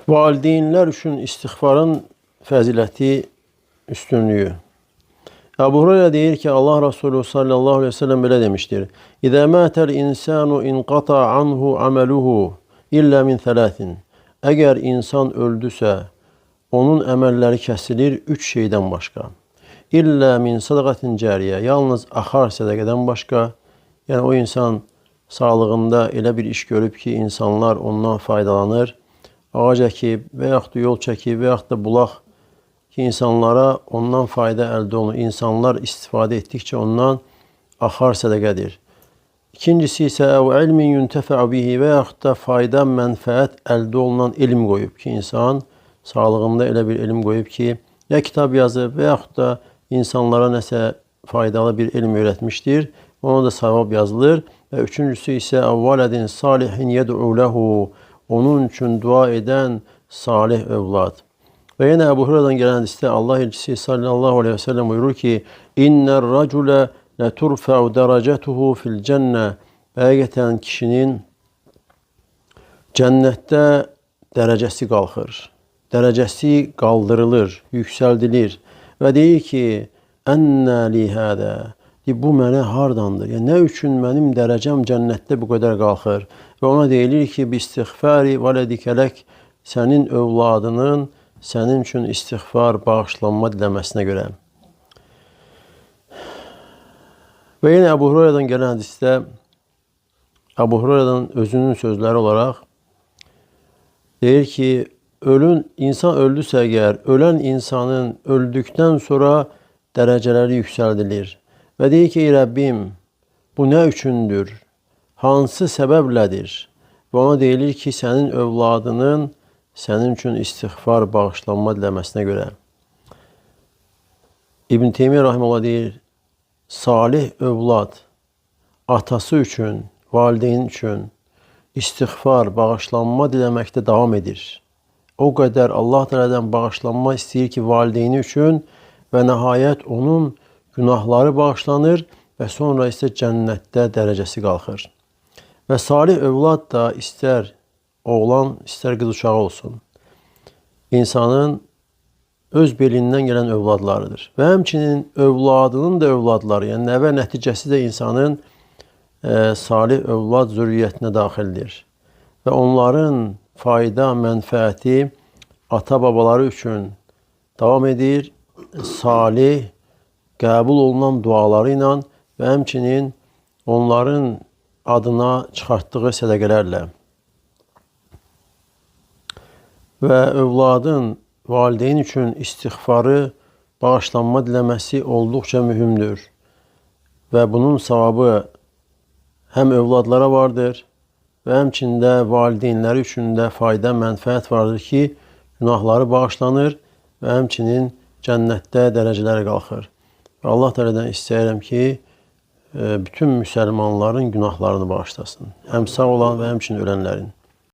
Valideynlər üçün istiğfarın fəziləti, üstünlüyü. Əbu Hüreyrə deyir ki, Allah Resulü sallallahu aleyhi ve sellem belə demişdir. İzə mətəl insanu inqata anhu aməluhu illə min thələtin. Əgər insan öldüsə, onun əməlləri kəsilir üç şeydən başqa. İllə min sadaqatin cəriyə, yalnız axar sədəqədən başqa. Yəni o insan sağlığında elə bir iş görüb ki, insanlar ondan faydalanır. Ağac əkib və yaxud da yol çəkib və yaxud da bulaq ki, insanlara ondan fayda əldə olunur. İnsanlar istifadə etdikcə ondan axar sədəqədir. İkincisi isə əv ilmin yuntəfə'u bihi və yaxud da fayda, mənfəət əldə olunan elm qoyub ki, insan sağlığında elə bir elm qoyub ki, ya kitab yazıb və yaxud da insanlara nəsə faydalı bir elm öyrətmişdir. Ona da savab yazılır. Və üçüncüsü isə əvvələdin salihin yəd'u ləhu, onun üçün dua edən salih övlad. Və yenə Əbu Hüreyrədən gələn hədisdə Allah elçisi sallallahu aleyhi ve sellem buyurur ki, İnnər rəculə ləturfə'u dərəcətuhu fil cənnə. Həqiqətən kişinin cənnətdə dərəcəsi qalxır. Dərəcəsi qaldırılır, yüksəldilir. Və deyir ki, Ənnə li hədə. Bu mənə hardandır? Yəni, nə üçün mənim dərəcəm cənnətdə bu qədər qalxır? Və ona deyilir ki, bistiğfari vələdikələk, sənin övladının sənin üçün istiğfar, bağışlanma diləməsinə görə. Və yenə Əbu Hüreyrədən gələn hədisdə, Əbu Hüreyrədən özünün sözləri olaraq deyir ki, insan öldüsə əgər, ölən insanın öldükdən sonra dərəcələri yüksəldilir. Və deyir ki, ey Rəbbim, bu nə üçündür? Hansı səbəblədir? Və ona deyilir ki, sənin övladının sənin üçün istiğfar, bağışlanma diləməsinə görə. İbn Teymiyyə rahimehullah deyir, salih övlad atası üçün, valideyn üçün istiğfar, bağışlanma diləməkdə davam edir. O qədər Allah Teala'dan bağışlanma istəyir ki, valideyni üçün və nəhayət onun günahları bağışlanır və sonra isə cənnətdə dərəcəsi qalxır. Və salih övlad da istər oğlan, istər qız uşağı olsun, insanın öz belindən gələn övladlarıdır. Və həmçinin övladının da övladları, yəni nəvə nəticəsi də insanın salih övlad zürriyyətinə daxildir. Və onların fayda, mənfəəti ata-babaları üçün davam edir, salih, qəbul olunan duaları ilə və həmçinin onların adına çıxartdığı sədəqələrlə. Və övladın valideyn üçün istiğfarı, bağışlanma diləməsi olduqca mühümdür. Və bunun savabı həm övladlara vardır və həmçində valideynləri üçün də fayda, mənfəət vardır ki, günahları bağışlanır və həmçinin cənnətdə dərəcələri qalxır. Allah Teala'dan istəyirəm ki, bütün müsəlmanların günahlarını bağışlasın. Həm sağ olan və həmçinin ölənlərin.